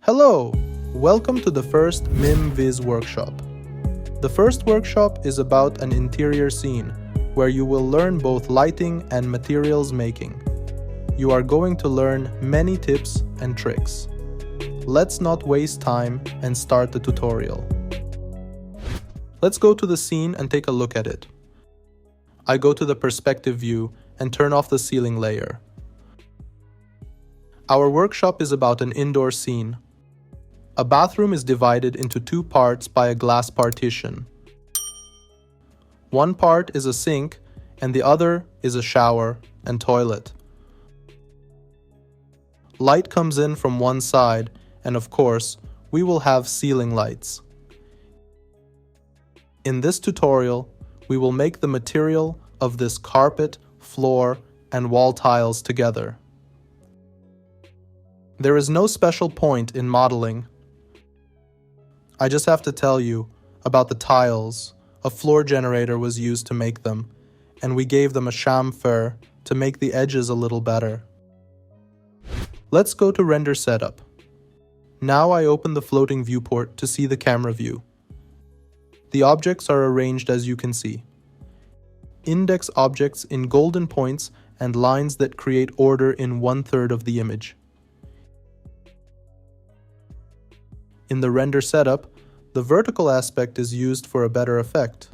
Hello! Welcome to the first MIMViz workshop. The first workshop is about an interior scene, where you will learn both lighting and materials making. You are going to learn many tips and tricks. Let's not waste time and start the tutorial. Let's go to the scene and take a look at it. I go to the perspective view and turn off the ceiling layer. Our workshop is about an indoor scene. A bathroom is divided into two parts by a glass partition. One part is a sink and the other is a shower and toilet. Light comes in from one side, and of course, we will have ceiling lights. In this tutorial, we will make the material of this carpet, floor, and wall tiles together. There is no special point in modeling. I just have to tell you about the tiles. A floor generator was used to make them, and we gave them a chamfer to make the edges a little better. Let's go to render setup. Now I open the floating viewport to see the camera view. The objects are arranged as you can see. Index objects in golden points and lines that create order in 1/3 of the image. In the render setup, the vertical aspect is used for a better effect.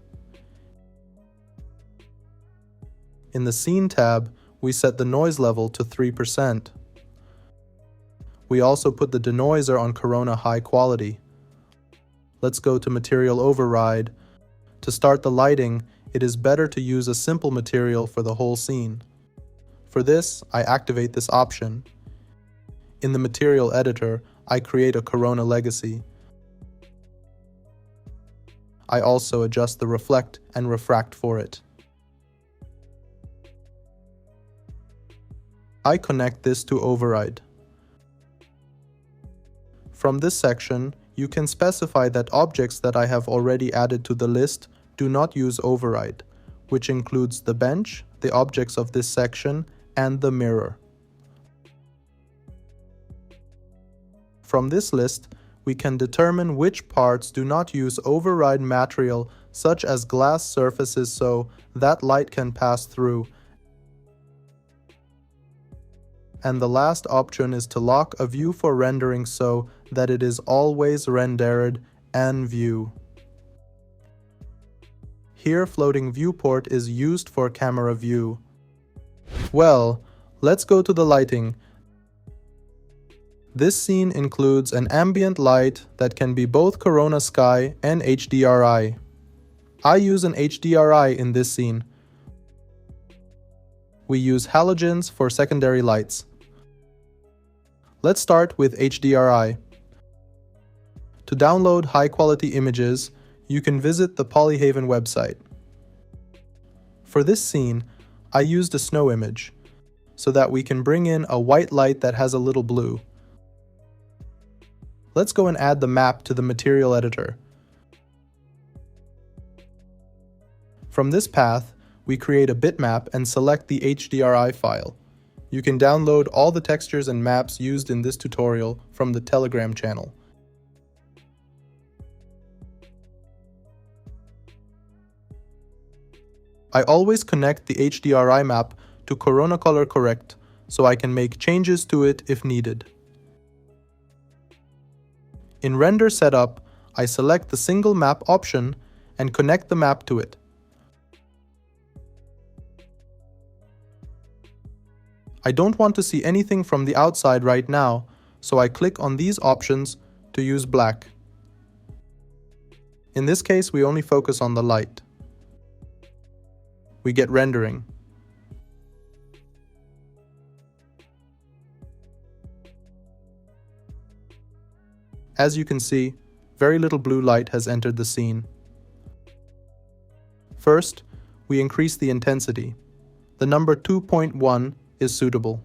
In the Scene tab, we set the noise level to 3%. We also put the denoiser on Corona High Quality. Let's go to Material Override. To start the lighting, it is better to use a simple material for the whole scene. For this, I activate this option. In the Material Editor, I create a Corona Legacy. I also adjust the reflect and refract for it. I connect this to Override. From this section, you can specify that objects that I have already added to the list do not use Override, which includes the bench, the objects of this section, and the mirror. From this list, we can determine which parts do not use override material such as glass surfaces so that light can pass through. And the last option is to lock a view for rendering so that it is always rendered and view. Here floating viewport is used for camera view. Well, let's go to the lighting. This scene includes an ambient light that can be both Corona Sky and HDRI. I use an HDRI in this scene. We use halogens for secondary lights. Let's start with HDRI. To download high-quality images, you can visit the Polyhaven website. For this scene, I used a snow image, so that we can bring in a white light that has a little blue. Let's go and add the map to the material editor. From this path, we create a bitmap and select the HDRI file. You can download all the textures and maps used in this tutorial from the Telegram channel. I always connect the HDRI map to Corona Color Correct so I can make changes to it if needed. In Render Setup, I select the Single Map option and connect the map to it. I don't want to see anything from the outside right now, so I click on these options to use black. In this case, we only focus on the light. We get rendering. As you can see, very little blue light has entered the scene. First, we increase the intensity. The number 2.1 is suitable.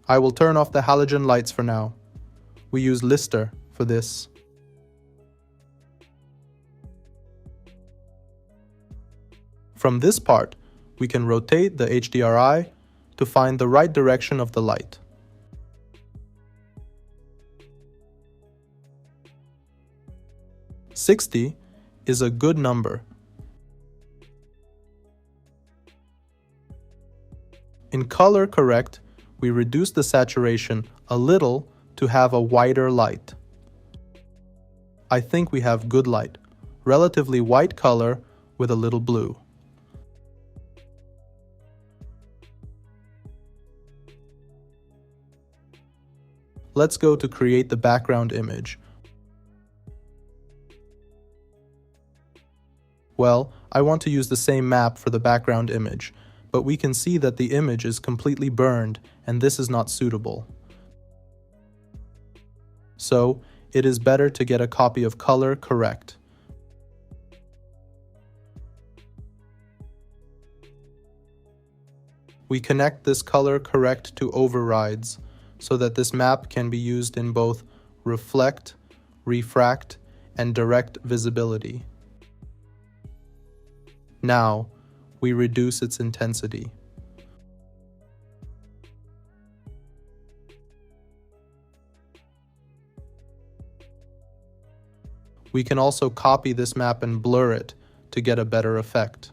I will turn off the halogen lights for now. We use Lister for this. From this part, we can rotate the HDRI to find the right direction of the light. "60 is a good number. In color correct, we reduce the saturation a little to have a whiter light. I think we have good light, relatively white color with a little blue. Let's go to create the background image. Well, I want to use the same map for the background image, but we can see that the image is completely burned and this is not suitable. So, it is better to get a copy of color correct. We connect this color correct to overrides so that this map can be used in both reflect, refract, and direct visibility. Now, we reduce its intensity. We can also copy this map and blur it to get a better effect.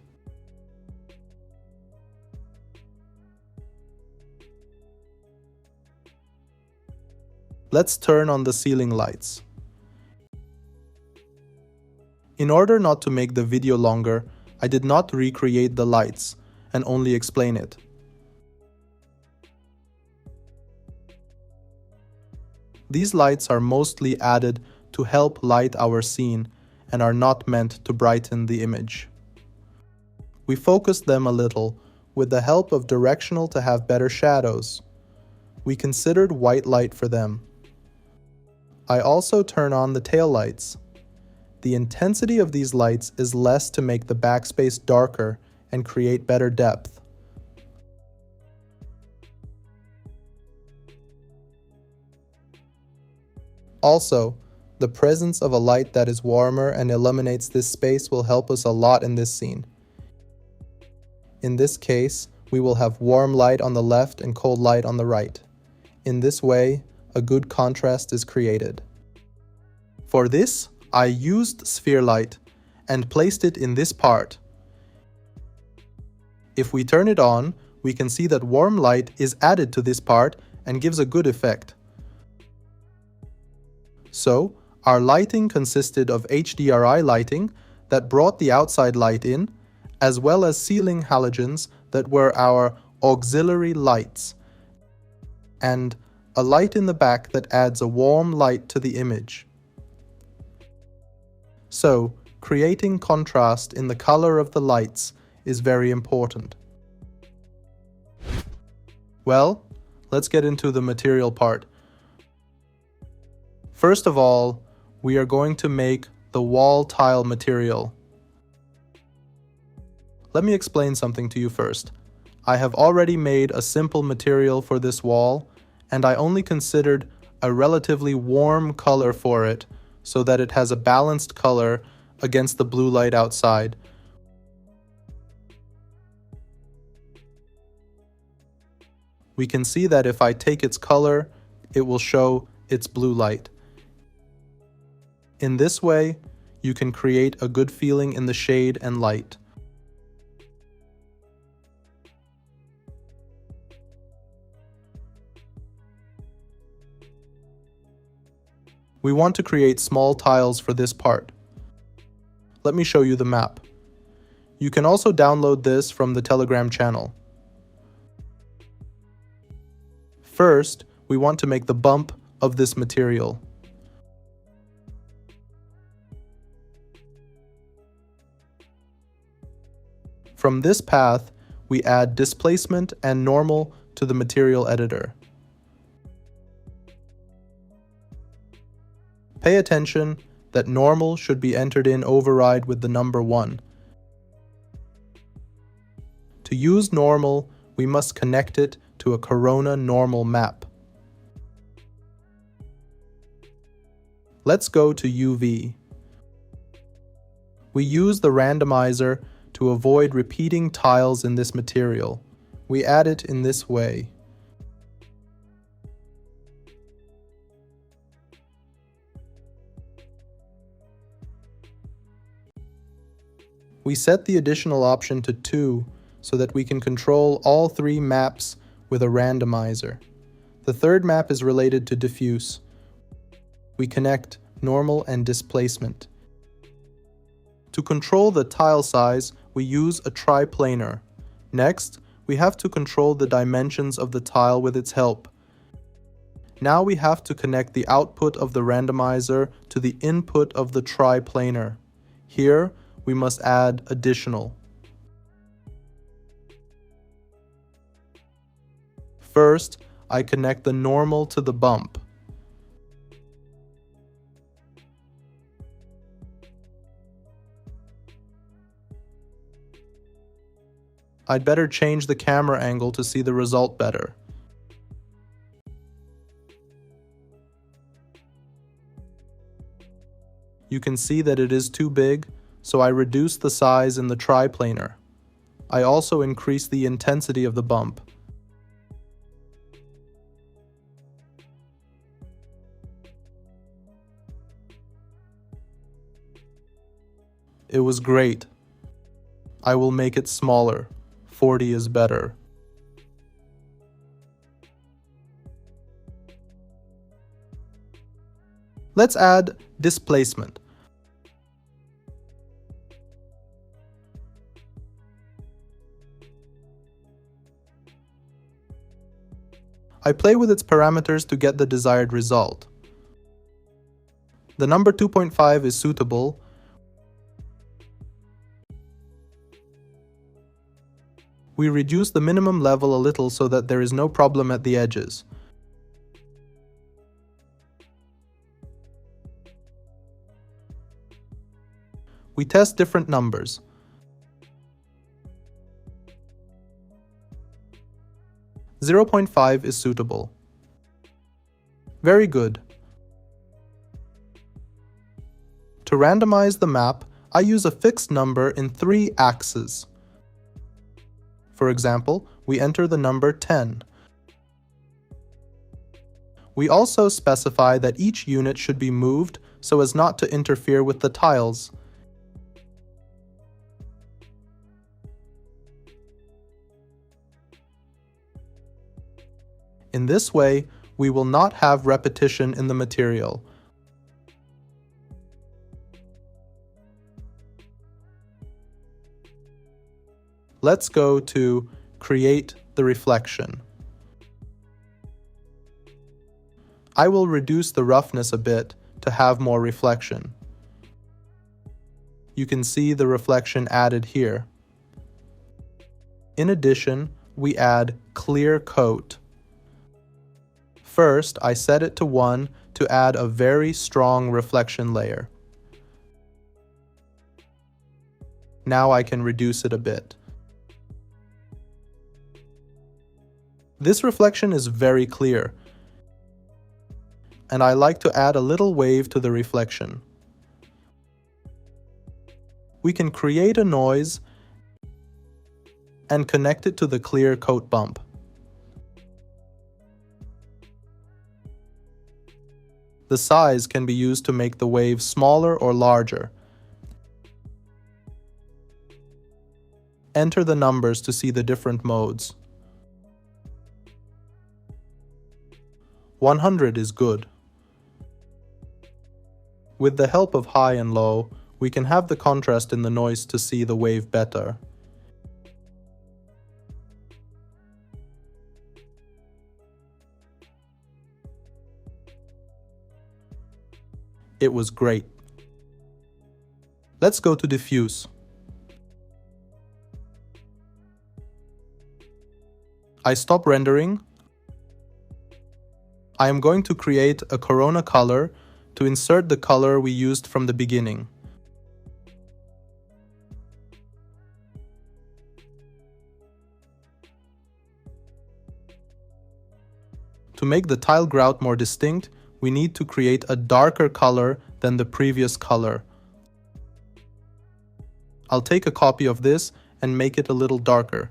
Let's turn on the ceiling lights. In order not to make the video longer, I did not recreate the lights and only explain it. These lights are mostly added to help light our scene and are not meant to brighten the image. We focused them a little with the help of directional to have better shadows. We considered white light for them. I also turn on the tail lights. The intensity of these lights is less to make the backspace darker and create better depth. Also, the presence of a light that is warmer and illuminates this space will help us a lot in this scene. In this case, we will have warm light on the left and cold light on the right. In this way, a good contrast is created. For this, I used sphere light and placed it in this part. If we turn it on, we can see that warm light is added to this part and gives a good effect. So, our lighting consisted of HDRI lighting that brought the outside light in, as well as ceiling halogens that were our auxiliary lights, and a light in the back that adds a warm light to the image. So, creating contrast in the color of the lights is very important. Well, let's get into the material part. First of all, we are going to make the wall tile material. Let me explain something to you first. I have already made a simple material for this wall, and I only considered a relatively warm color for it so that it has a balanced color against the blue light outside. We can see that if I take its color, it will show its blue light. In this way, you can create a good feeling in the shade and light. We want to create small tiles for this part. Let me show you the map. You can also download this from the Telegram channel. First, we want to make the bump of this material. From this path, we add displacement and normal to the material editor. Pay attention that normal should be entered in override with the number 1. To use normal, we must connect it to a corona normal map. Let's go to UV. We use the randomizer to avoid repeating tiles in this material. We add it in this way. We set the additional option to 2 so that we can control all 3 maps with a randomizer. The third map is related to diffuse. We connect normal and displacement. To control the tile size, we use a triplanar. Next, we have to control the dimensions of the tile with its help. Now we have to connect the output of the randomizer to the input of the triplanar. Here, we must add additional. First, I connect the normal to the bump. I'd better change the camera angle to see the result better. You can see that it is too big, so I reduce the size in the triplanar. I also increase the intensity of the bump. It was great. I will make it smaller. 40 is better. Let's add displacement. I play with its parameters to get the desired result. The number 2.5 is suitable. We reduce the minimum level a little so that there is no problem at the edges. We test different numbers. .5 is suitable. Very good. To randomize the map, I use a fixed number in 3 axes. For example, we enter the number 10. We also specify that each unit should be moved so as not to interfere with the tiles. In this way, we will not have repetition in the material. Let's go to Create the Reflection. I will reduce the roughness a bit to have more reflection. You can see the reflection added here. In addition, we add Clear Coat. First, I set it to 1 to add a very strong reflection layer. Now I can reduce it a bit. This reflection is very clear, and I like to add a little wave to the reflection. We can create a noise and connect it to the clear coat bump. The size can be used to make the wave smaller or larger. Enter the numbers to see the different modes. 100 is good. With the help of high and low, we can have the contrast in the noise to see the wave better. It was great. Let's go to diffuse. I stop rendering. I am going to create a corona color to insert the color we used from the beginning. To make the tile grout more distinct, we need to create a darker color than the previous color. I'll take a copy of this and make it a little darker.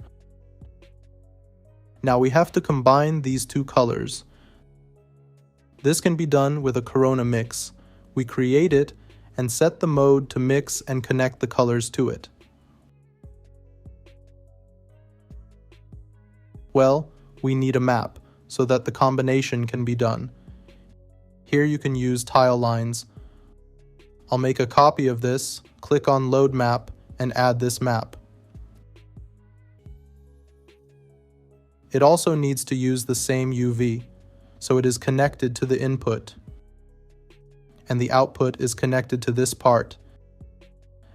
Now we have to combine these two colors. This can be done with a Corona mix. We create it and set the mode to mix and connect the colors to it. Well, we need a map so that the combination can be done. Here you can use tile lines. I'll make a copy of this, click on Load Map, and add this map. It also needs to use the same UV, so it is connected to the input. And the output is connected to this part.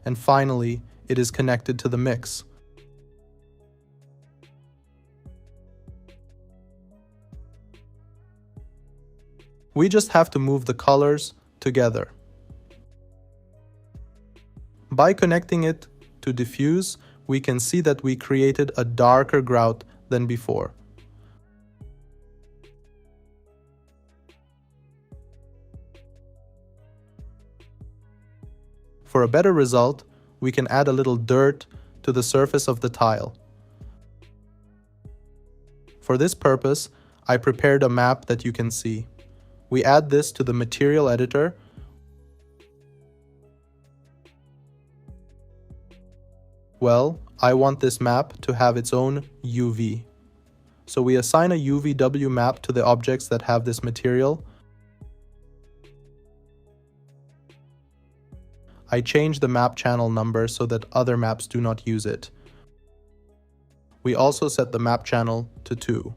And finally, it is connected to the mix. We just have to move the colors together. By connecting it to diffuse, we can see that we created a darker grout than before. For a better result, we can add a little dirt to the surface of the tile. For this purpose, I prepared a map that you can see. We add this to the material editor. Well, I want this map to have its own UV. So we assign a UVW map to the objects that have this material. I change the map channel number so that other maps do not use it. We also set the map channel to 2.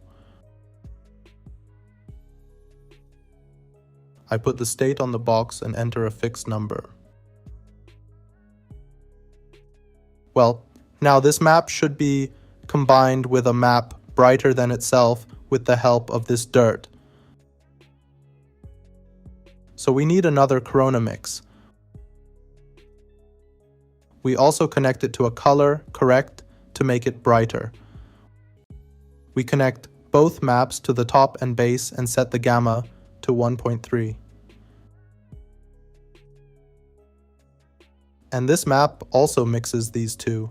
I put the state on the box and enter a fixed number. Well, now this map should be combined with a map brighter than itself with the help of this dirt. So we need another Corona mix. We also connect it to a color correct to make it brighter. We connect both maps to the top and base and set the gamma to 1.3. And this map also mixes these two.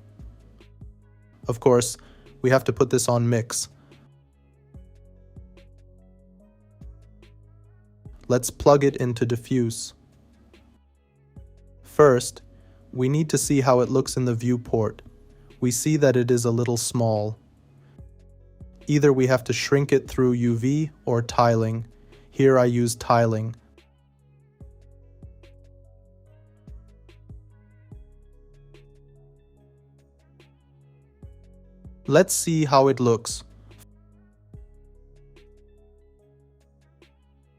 Of course, we have to put this on mix. Let's plug it into diffuse. First, we need to see how it looks in the viewport. We see that it is a little small. Either we have to shrink it through UV or tiling. Here I use tiling. Let's see how it looks.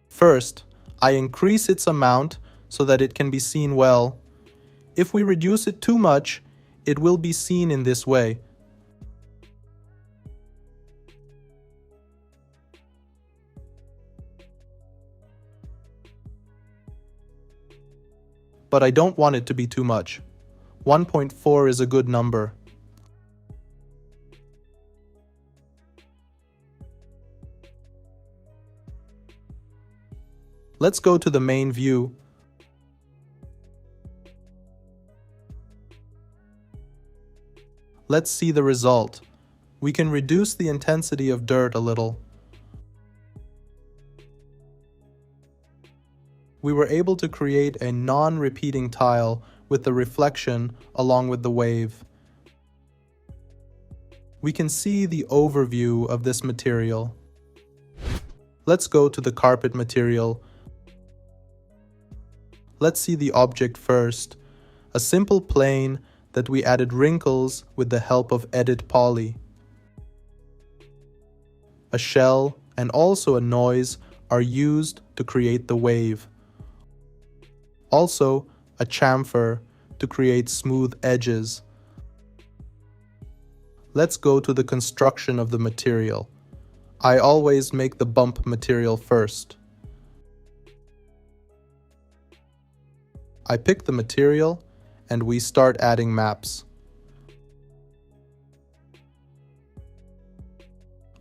First, I increase its amount so that it can be seen well. If we reduce it too much, it will be seen in this way. But I don't want it to be too much. 1.4 is a good number. Let's go to the main view. Let's see the result. We can reduce the intensity of dirt a little. We were able to create a non-repeating tile with the reflection along with the wave. We can see the overview of this material. Let's go to the carpet material. Let's see the object first. A simple plane that we added wrinkles with the help of Edit Poly. A shell and also a noise are used to create the wave. Also, a chamfer to create smooth edges. Let's go to the construction of the material. I always make the bump material first. I pick the material and we start adding maps.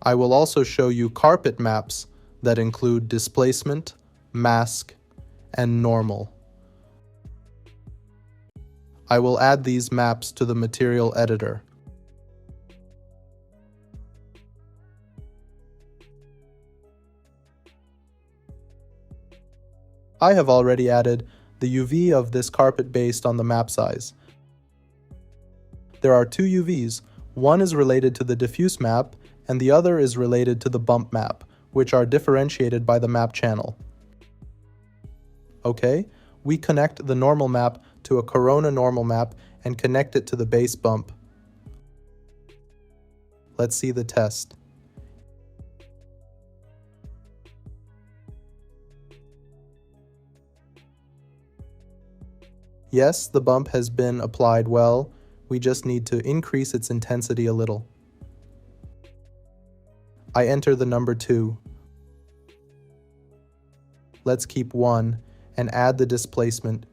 I will also show you carpet maps that include displacement, mask, and normal. I will add these maps to the material editor. I have already added the UV of this carpet based on the map size. There are two UVs. One is related to the diffuse map, and the other is related to the bump map, which are differentiated by the map channel. Okay, we connect the normal map to a corona normal map and connect it to the base bump. Let's see the test. Yes, the bump has been applied well. We just need to increase its intensity a little. I enter the number 2. Let's keep 1 and add the displacement.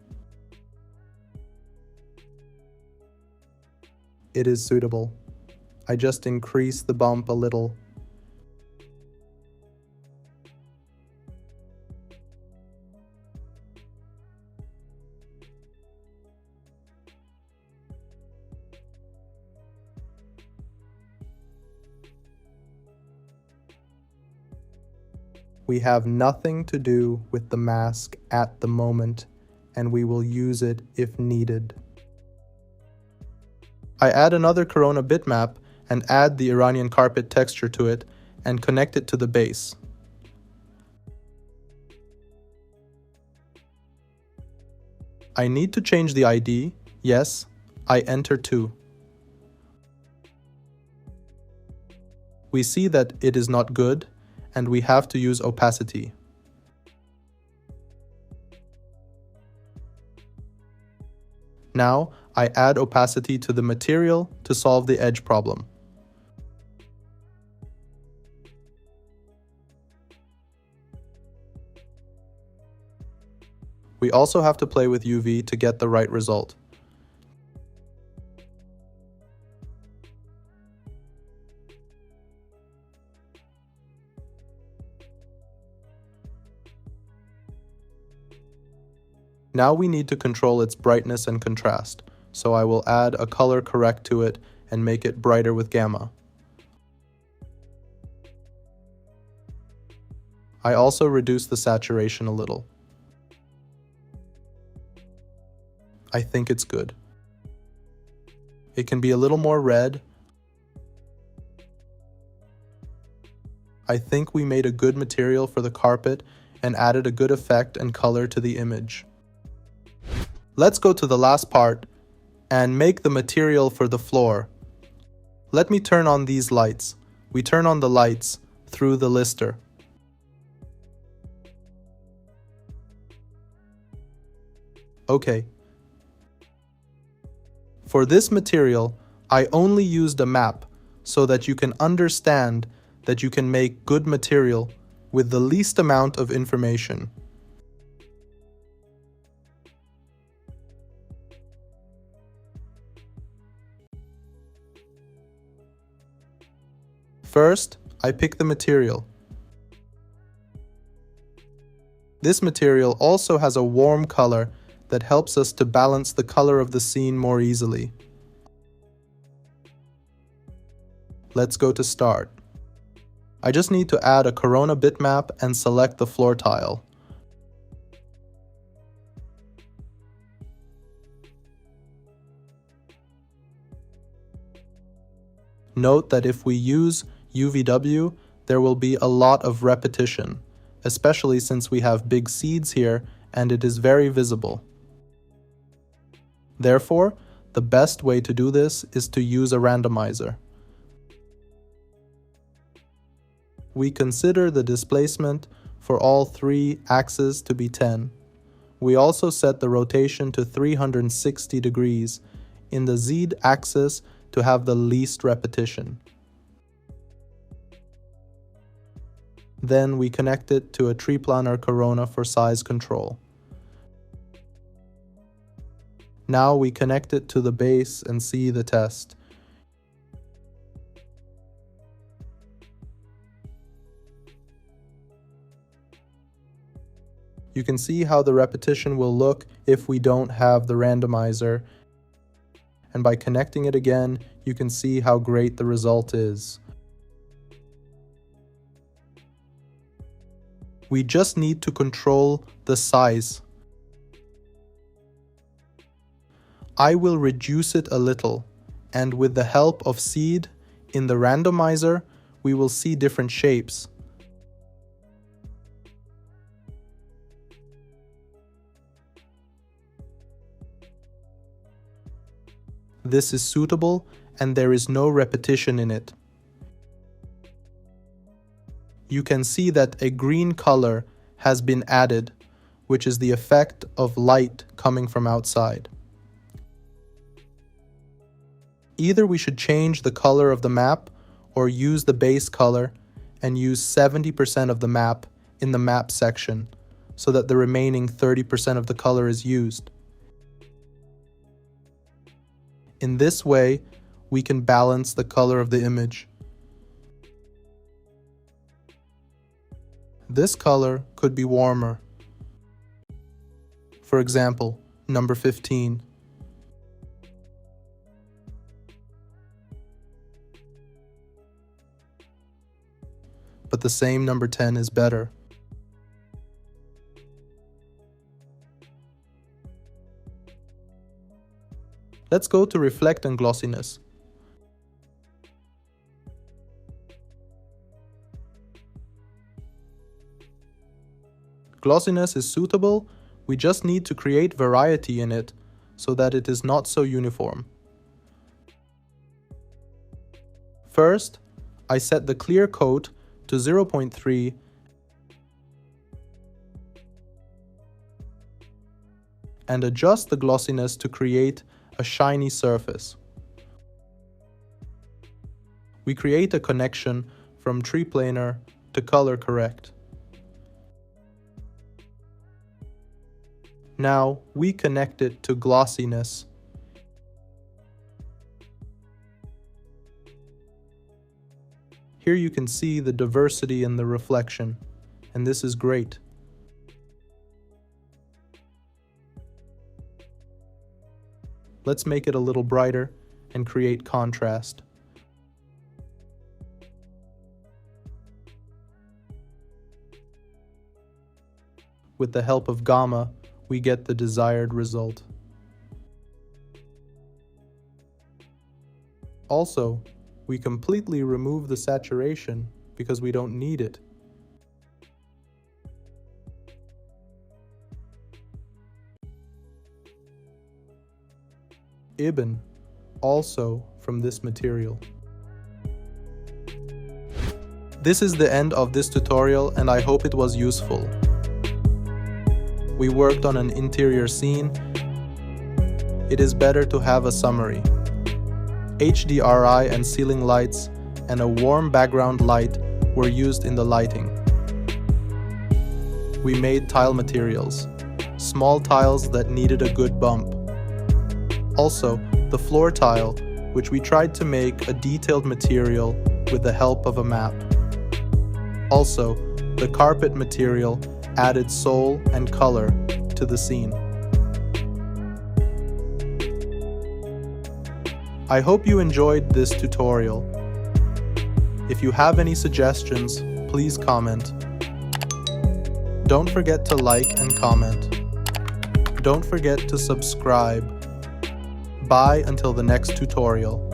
It is suitable. I just increase the bump a little. We have nothing to do with the mask at the moment, and we will use it if needed. I add another corona bitmap and add the Iranian carpet texture to it and connect it to the base. I need to change the ID. Yes, I enter 2. We see that it is not good, and we have to use opacity. Now, I add opacity to the material to solve the edge problem. We also have to play with UV to get the right result. Now we need to control its brightness and contrast, so I will add a color correct to it and make it brighter with gamma. I also reduce the saturation a little. I think it's good. It can be a little more red. I think we made a good material for the carpet and added a good effect and color to the image. Let's go to the last part and make the material for the floor. Let me turn on these lights. We turn on the lights through the lister. Okay. For this material, I only used a map so that you can understand that you can make good material with the least amount of information. First, I pick the material. This material also has a warm color that helps us to balance the color of the scene more easily. Let's go to Start. I just need to add a corona bitmap and select the floor tile. Note that if we use UVW, there will be a lot of repetition, especially since we have big seeds here and it is very visible. Therefore, the best way to do this is to use a randomizer. We consider the displacement for all 3 axes to be 10. We also set the rotation to 360 degrees in the Z axis to have the least repetition. Then we connect it to a triplanar corona for size control. Now we connect it to the base and see the test. You can see how the repetition will look if we don't have the randomizer, and by connecting it again, you can see how great the result is. We just need to control the size. I will reduce it a little, and with the help of seed in the randomizer, we will see different shapes. This is suitable and there is no repetition in it. You can see that a green color has been added, which is the effect of light coming from outside. Either we should change the color of the map or use the base color and use 70% of the map in the map section so that the remaining 30% of the color is used. In this way, we can balance the color of the image. This color could be warmer. For example, number 15. But the same number 10 is better. Let's go to reflect and glossiness. Glossiness is suitable, we just need to create variety in it so that it is not so uniform. First, I set the clear coat to 0.3 and adjust the glossiness to create a shiny surface. We create a connection from triplanar to color correct. Now we connect it to glossiness. Here you can see the diversity in the reflection, and this is great. Let's make it a little brighter and create contrast. With the help of gamma, we get the desired result. Also, we completely remove the saturation because we don't need it. Ibn, also from this material. This is the end of this tutorial and I hope it was useful. We worked on an interior scene. It is better to have a summary. HDRI and ceiling lights and a warm background light were used in the lighting. We made tile materials, small tiles that needed a good bump. Also, the floor tile, which we tried to make a detailed material with the help of a map. Also, the carpet material added soul and color to the scene. I hope you enjoyed this tutorial. If you have any suggestions, please comment. Don't forget to like and comment. Don't forget to subscribe. Bye until the next tutorial.